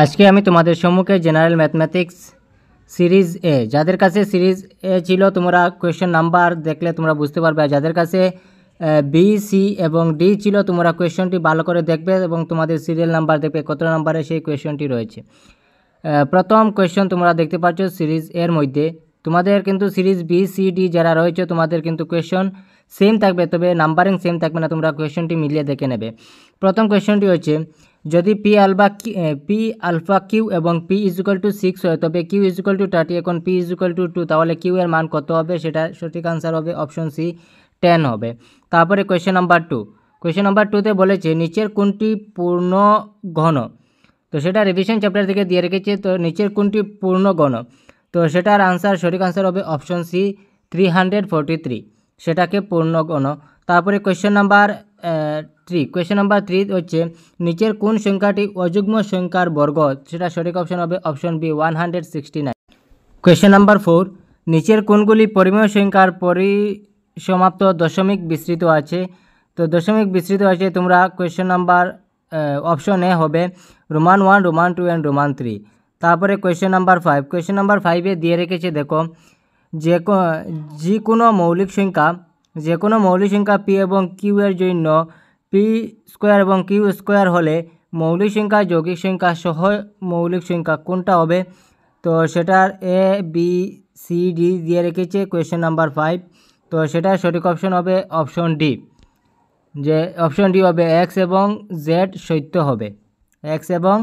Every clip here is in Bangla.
আজকে আমি তোমাদের সম্মুখে জেনারেল ম্যাথমেটিক্স সিরিজ এ, যাদের কাছে সিরিজ এ ছিল তোমরা কোয়েশ্চেন নাম্বার দেখলে তোমরা বুঝতে পারবে, আর যাদের কাছে বি, সি এবং ডি ছিল তোমরা কোয়েশ্চেনটি ভালো করে দেখবে এবং তোমাদের সিরিয়াল নাম্বার দেখবে কত নাম্বারে সেই কোয়েশ্চেনটি রয়েছে। প্রথম কোয়েশ্চেন তোমরা দেখতে পাচ্ছ সিরিজ এর মধ্যে, তোমাদের কিন্তু সিরিজ বি, সি, ডি যারা রয়েছে তোমাদের কিন্তু কোয়েশ্চন সেম থাকবে, তবে নাম্বারিং সেম থাকবে না, তোমরা কোয়েশ্চনটি মিলিয়ে দেখে নেবে। প্রথম কোয়েশ্চনটি হচ্ছে, যদি পি আলফা কিউ এবং পি ইজুকাল টু 6 হয় তবে কিউ ইজুকাল টু 30 এখন পি ইজুকাল টু 2, তাহলে কিউ এর মান কত হবে? সেটা সঠিক আনসার হবে অপশন সি 10 হবে। তারপরে কোয়েশ্চেন নাম্বার 2, কোয়েশ্চেন নাম্বার 2তে বলেছে নিচের কোনটি পূর্ণ ঘন, তো সেটা রিভিশন চ্যাপ্টার থেকে দিয়ে রেখেছে। তো নিচের কোনটি পূর্ণ ঘন, তো সেটার আনসার সঠিক আনসার হবে অপশন সি 343, সেটাকে পূর্ণ ঘন। তারপরে কোয়েশ্চেন নাম্বার 3, কোয়েশ্চেন নাম্বার 3 হচ্ছে নিচের কোন সংখ্যাটি অযুগ্ম সংখ্যার বর্গ, সেটা সঠিক অপশন হবে অপশন বি 169। কোয়েশ্চেন নাম্বার 4, নিচের কোনগুলি পরিমেয় সংখ্যার পরিসমাপ্ত দশমিক বিস্তৃত আছে, তো দশমিক বিস্তৃত আছে তোমরা কোয়েশ্চেন নাম্বার অপশন এ হবে রোমান 1, রোমান 2 অ্যান্ড রোমান 3। তারপরে কোয়েশ্চেন নাম্বার 5, কোয়েশ্চেন নাম্বার 5-এ দিয়ে রেখেছে দেখো, যে কোনো মৌলিক সংখ্যা পি এবং কিউ এর জন্য পি স্কোয়ার এবং কিউ স্কোয়ার হলে মৌলিক সংখ্যা যৌগিক সংখ্যা সহ মৌলিক সংখ্যা কোনটা হবে, তো সেটার এ, বি, সি, ডি দিয়ে রেখেছে কোয়েশ্চেন নাম্বার 5। তো সেটার সঠিক অপশন হবে অপশন ডি, যে অপশন ডি হবে এক্স এবং জেড সত্য হবে, এক্স এবং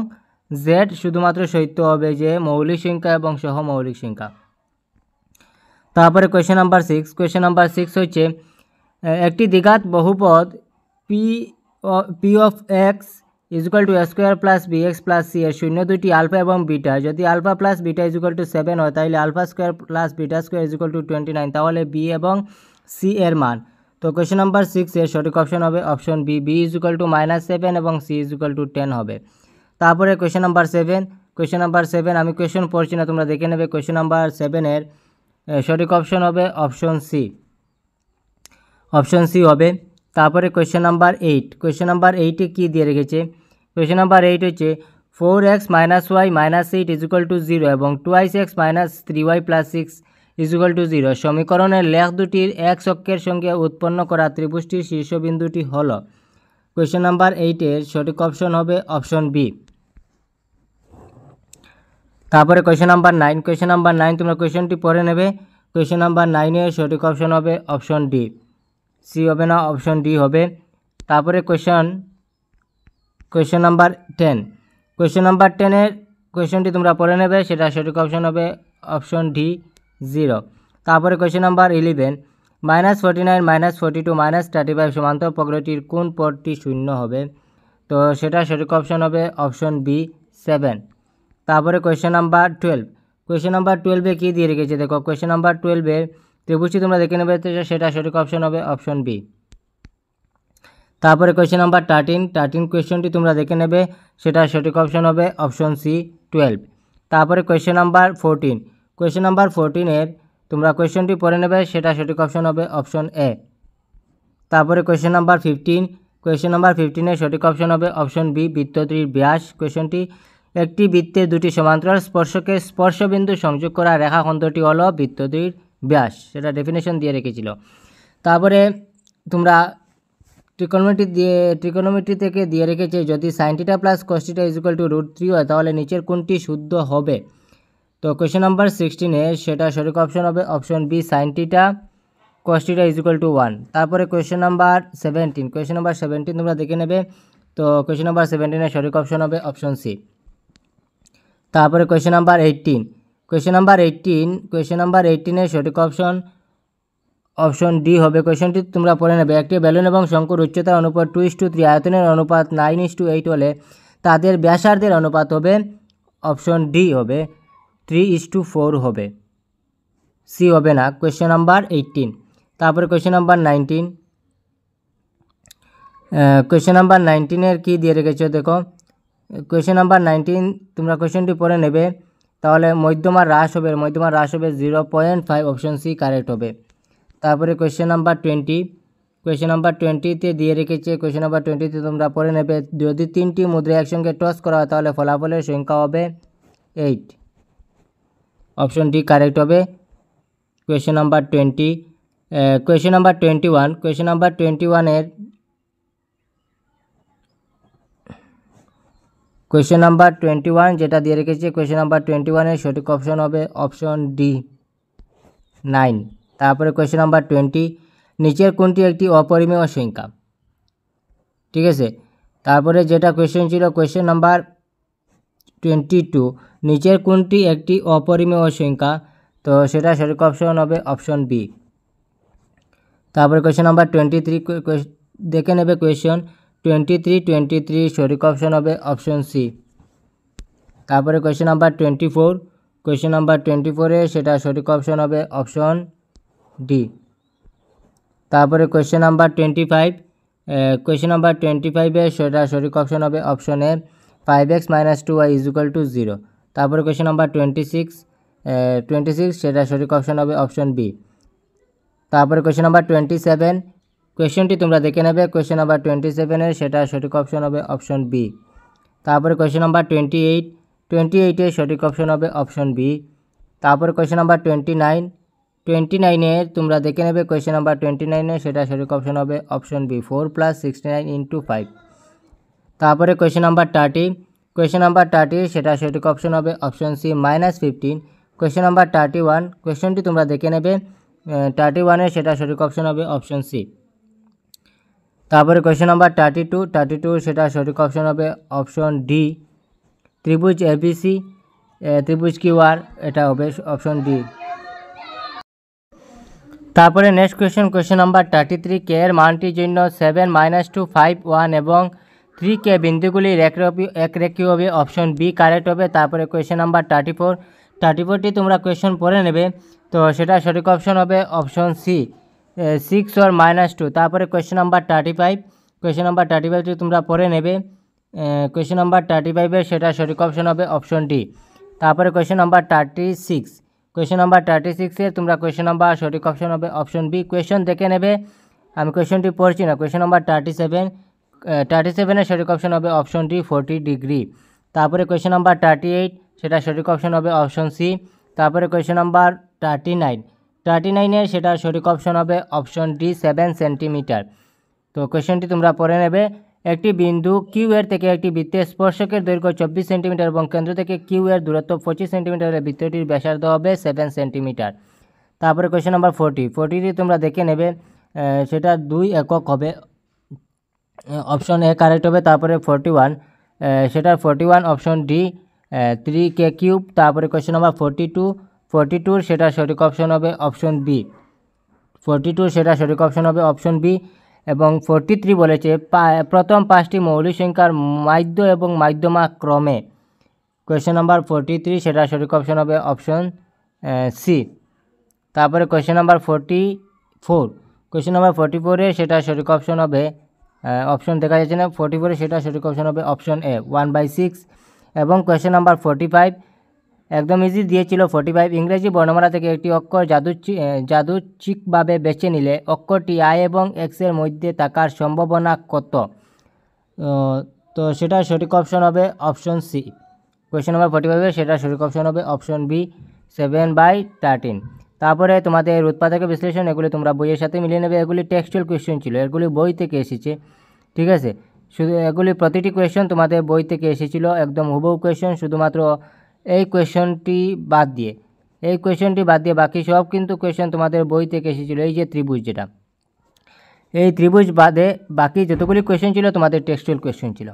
জেড শুধুমাত্র সত্য হবে, যে মৌলিক সংখ্যা এবং সহ মৌলিক সংখ্যা। তারপরে কোয়েশ্চেন নাম্বার 6, কোয়েশ্চেন নাম্বার 6 হচ্ছে একটি দ্বিঘাত বহুপদ P of x equal to a square plus b x plus c এর শূন্য দুইটি আলফা এবং বিটা, যদি alpha plus beta equal to 7 হয় তাহলে alpha square plus beta square equal to 29, তাহলে বি এবং সি এর মান। তো কোয়েশ্চেন নাম্বার 6 এর সঠিক অপশন হবে option B, B is equal to -7 এবং সি ইজুকাল টু 10 হবে। তারপরে কোয়েশ্চেন নাম্বার 7, কোয়েশ্চেন নাম্বার 7 আমি কোয়েশ্চেন পড়ছি না, তোমরা দেখে নেবে। কোয়েশ্চেন নাম্বার 7-এর সঠিক অপশন হবে অপশন সি, অপশন সি হবে। তারপরে কোয়েশ্চেন নাম্বার 8, কোয়েশ্চেন নাম্বার 8-এ কী দিয়ে রেখেছে? কোয়েশ্চেন নাম্বার 8 হচ্ছে 4x - y - 8 ইজুকাল টু 0 এবং 2x - 3y + 6 ইজুকাল টু 0 সমীকরণের লেখ দুটির এক অক্ষের সঙ্গে উৎপন্ন করা ত্রিভুজটির শীর্ষবিন্দুটি হল। কোয়েশ্চেন নাম্বার 8-এর সঠিক অপশন হবে অপশন বি। তারপরে কোয়েশ্চেন নাম্বার 9, কোয়েশ্চেন নাম্বার 9 তোমরা কোয়েশ্চেনটি পড়ে নেবে। কোয়েশ্চেন নাম্বার 9-এর সঠিক অপশন হবে অপশন ডি, সি হবে না, অপশন ডি হবে। তারপরে কোয়েশ্চেন নাম্বার 10, কোয়েশ্চেন নাম্বার 10-এর কোয়েশ্চেনটি তোমরা পড়ে নেবে, সেটা সঠিক অপশন হবে অপশন ডি 0। তারপরে কোয়েশ্চেন নাম্বার 11, -49 - 42 - 35 সমান্তর পগ্রটির কোন পদটি শূন্য হবে, তো সেটা সঠিক অপশন হবে অপশন বি 7। তারপরে কোয়েশ্চেন নাম্বার 12, কোয়েশ্চেন নাম্বার 12-এ কী দিয়ে রেখেছে দেখো, কোয়েশ্চেন নাম্বার 12-এর ত্রিভুজটি তোমরা দেখে নেবে, সেটা সঠিক অপশন হবে অপশন বি। তারপরে কোয়েশ্চেন নাম্বার 13 কোয়েশ্চেনটি তোমরা দেখে নেবে, সেটা সঠিক অপশন হবে অপশন সি 12। তারপরে কোয়েশ্চেন নাম্বার 14, কোয়েশ্চেন নাম্বার 14-এর তোমরা কোয়েশ্চনটি পড়ে নেবে, সেটা সঠিক অপশন হবে অপশন এ। তারপরে কোয়েশ্চেন নাম্বার 15, কোয়েশ্চেন নাম্বার 15-এর সঠিক অপশন হবে অপশন বি বৃত্তটির ব্যাস। কোয়েশ্চনটি একটি বৃত্তের দুটি সমান্তরাল স্পর্শকে স্পর্শবিন্দু সংযোগ করা রেখাখণ্ডটি হলো বৃত্তটির ব্যাস, সেটা ডেফিনেশন দিয়ে রেখেছিল। তারপরে তোমরা ট্রিকোনোমেট্রি থেকে দিয়ে রেখেছে, যদি sin θ plus cos θ equal to √3 হয় তাহলে নিচের কোনটি শুদ্ধ হবে, তো কোয়েশ্চেন নাম্বার 16-এ সেটা সঠিক অপশন হবে option B sin θ cos θ equal to 1। তারপরে কোয়েশ্চেন নাম্বার 17, কোয়েশ্চেন নাম্বার 17 তোমরা দেখে নেবে, তো কোয়েশ্চেন নাম্বার 17-এর সঠিক অপশন হবে অপশন সি। তারপরে কোয়েশ্চেন নাম্বার 18, কোয়েশ্চেন নাম্বার 18-এর সঠিক অপশন ডি হবে। কোয়েশ্চনটি তোমরা পড়ে নেবে, একটি বেলুন এবং শঙ্কুর উচ্চতার অনুপাত 2:3, আয়তনের অনুপাত 9:8 হলে তাদের ব্যাসার্ধের অনুপাত হবে অপশন ডি হবে 3:4 হবে, সি হবে না, কোয়েশ্চেন নাম্বার 18। তারপরে কোয়েশ্চেন নাম্বার 19, কোয়েশ্চেন নাম্বার 19-এর কী দিয়ে রেখেছো দেখো, কোয়েশ্চেন নাম্বার 19 তোমরা কোয়েশ্চনটি পড়ে নেবে, তাহলে মধ্যমার হ্রাস হবে 0.5, অপশন সি কারেক্ট হবে। তারপরে কোয়েশ্চেন নাম্বার 20, কোয়েশ্চেন নাম্বার 20-তে দিয়ে রেখেছে। কোয়েশ্চেন নাম্বার 20-তে তোমরা পড়ে নেবে। যদি 3টি মুদ্রা একসঙ্গে টস করা হয় তাহলে ফলাফলের সংখ্যা হবে 8। অপশন ডি কারেক্ট হবে। Question number 20। Question number 21। Question number 21-এর কোয়েশ্চেন নাম্বার 21 যেটা দিয়ে রেখেছে, কোয়েশ্চেন নাম্বার 21-এর সঠিক অপশন হবে অপশন ডি 9। তারপরে কোয়েশ্চেন নাম্বার 20, নিচের কোনটি একটি অপরিমেয় সংখ্যা? ঠিক আছে। তারপরে যেটা কোয়েশ্চেন ছিল কোয়েশ্চেন নাম্বার 22, নিচের কোনটি একটি অপরিমেয় সংখ্যা? তো সেটা সঠিক অপশন হবে অপশন বি। তারপরে কোয়েশ্চেন নাম্বার 23 দেখে নেবে। কোয়েশ্চেন 23 সঠিক অপশন হবে অপশন সি। তারপরে কোয়েশ্চেন নাম্বার 24, কোয়েশ্চেন নাম্বার 24-এ সেটা সঠিক অপশন হবে অপশন ডি। তারপরে কোয়েশ্চেন নাম্বার 25, কোয়েশ্চেন নাম্বার 25-এ সেটা সঠিক অপশন হবে অপশন এ 5x - 2y = 0। তারপরে কোয়েশ্চেন নাম্বার 26 সেটা সঠিক অপশন হবে অপশন বি। তারপরে কোয়েশ্চেন নাম্বার 27, কোয়েশ্চেনটি তোমরা দেখে নেবে। কোয়েশ্চেন নাম্বার 27-এর সেটা সঠিক অপশন হবে অপশন বি। তারপরে কোয়েশ্চেন নাম্বার 28-এর সঠিক অপশন হবে অপশন বি। তারপরে কোয়েশ্চেন নাম্বার 29-এর তোমরা দেখে নেবে। কোয়েশ্চেন নাম্বার 29-এর সেটা সঠিক অপশন হবে অপশন বি 4 + 69 × 5। তারপরে কোয়েশ্চেন নাম্বার 30 সেটা সঠিক অপশন হবে অপশন সি -15। কোয়েশ্চেন নাম্বার 31, কোয়েশ্চেনটি তোমরা দেখে নেবে। 31-এর সেটা সঠিক অপশন হবে অপশন সি। তারপরে কোয়েশ্চেন নাম্বার 32 সেটা সঠিক অপশন হবে অপশন ডি ত্রিভুজ এবিসি ত্রিভুজ কিউআর, এটা হবে অপশন ডি। তারপরে নেক্সট কোয়েশ্চেন নাম্বার 33, কে এর মানটির জন্য 7 - 2 5 1 এবং 3 বিন্দুগুলির একরেখীয় হবে অপশন বি কারেক্ট হবে। তারপরে কোয়েশ্চেন নাম্বার 34টি তোমরা কোয়েশ্চেন পড়ে নেবে। তো সেটা সঠিক অপশন হবে অপশন সি 6 or -2। তারপরে কোয়েশ্চেন নাম্বার 35টি তোমরা পড়ে নেবে। কোয়েশ্চেন নাম্বার 35-এর সেটা সঠিক অপশন হবে অপশন ডি। তারপরে কোয়েশ্চেন নাম্বার 36-এর তোমরা কোয়েশ্চেন নাম্বার সঠিক অপশন হবে অপশন বি। কোয়েশ্চেন দেখে নেবে, আমি কোয়েশ্চনটি পড়ছি না। কোয়েশ্চেন নাম্বার 37-এর সঠিক অপশন হবে অপশন ডি 40 ডিগ্রি। তারপরে কোয়েশ্চেন নাম্বার 38 সেটা সঠিক অপশন হবে অপশন সি। তারপরে কোয়েশ্চেন নাম্বার 39-এর সেটা সঠিক অপশন হবে অপশন ডি 7 সেন্টিমিটার। তো কোয়েশ্চেনটি তোমরা পড়ে নেবে। একটি বিন্দু কিউ এর থেকে একটি বৃত্তের স্পর্শকের দৈর্ঘ্য 24 সেন্টিমিটার এবং কেন্দ্র থেকে কিউ এর দূরত্ব 25 সেন্টিমিটার হলে বৃত্তটির ব্যাসার্ধ হবে 7 সেন্টিমিটার। তারপরে কোয়েশ্চেন নাম্বার 40টি তোমরা দেখে নেবে। সেটা 2 একক হবে, অপশন এ কারেক্ট হবে। তারপরে 41, সেটা 41 অপশন ডি 3k³। তারপরে কোয়েশ্চেন নাম্বার 42 সেটা সঠিক অপশন হবে অপশন বি 42 সেটা সঠিক অপশন হবে অপশন বি। এবং 43 বলেছে প্রথম 5টি মৌলিক সংখ্যার মাধ্য এবং মাধ্যমা ক্রমে। কোয়েশ্চেন নাম্বার 43 সেটা সঠিক অপশন হবে অপশন সি। তারপরে কোয়েশ্চেন নাম্বার 44-এ সেটা সঠিক অপশন হবে অপশন দেখা যাচ্ছে না। 44-এ সেটা সঠিক অপশন হবে অপশন এ 1/6। এবং কোয়েশ্চেন নাম্বার 45 একদম ইজি দিয়েছিল। 45 ইংরেজি বর্ণমালা থেকে একটি অক্ষর যাদৃচ্ছিকভাবে বেছে নিলে অক্ষরটি আই এবং এক্স এর মধ্যে থাকার সম্ভাবনা কত? তো সেটা সঠিক অপশন হবে অপশন সি। কোয়েশ্চেন নাম্বার 45 সেটা সঠিক অপশন হবে অপশন বি 7/13। তারপরে তোমাদের উৎপাদকের বিশ্লেষণ, এগুলি তোমরা বইয়ের সাথে মিলিয়ে নেবে। এগুলি টেক্সচুয়াল কোয়েশ্চেন ছিল, এগুলি বই থেকে এসেছে। ঠিক আছে, শুধু এগুলি প্রতিটি কোয়েশ্চেন তোমাদের বই থেকে এসেছিলো, একদম হুবহু কোয়েশ্চেন, শুধুমাত্র এই কোয়েশ্চনটি বাদ দিয়ে বাকি সব কিন্তু কোয়েশ্চেন তোমাদের বই থেকে এসেছিলো। এই যে ত্রিভুজ, যেটা এই ত্রিভুজ বাদে বাকি যতগুলি কোয়েশ্চেন ছিল তোমাদের টেক্সচুয়াল কোয়েশ্চেন ছিল।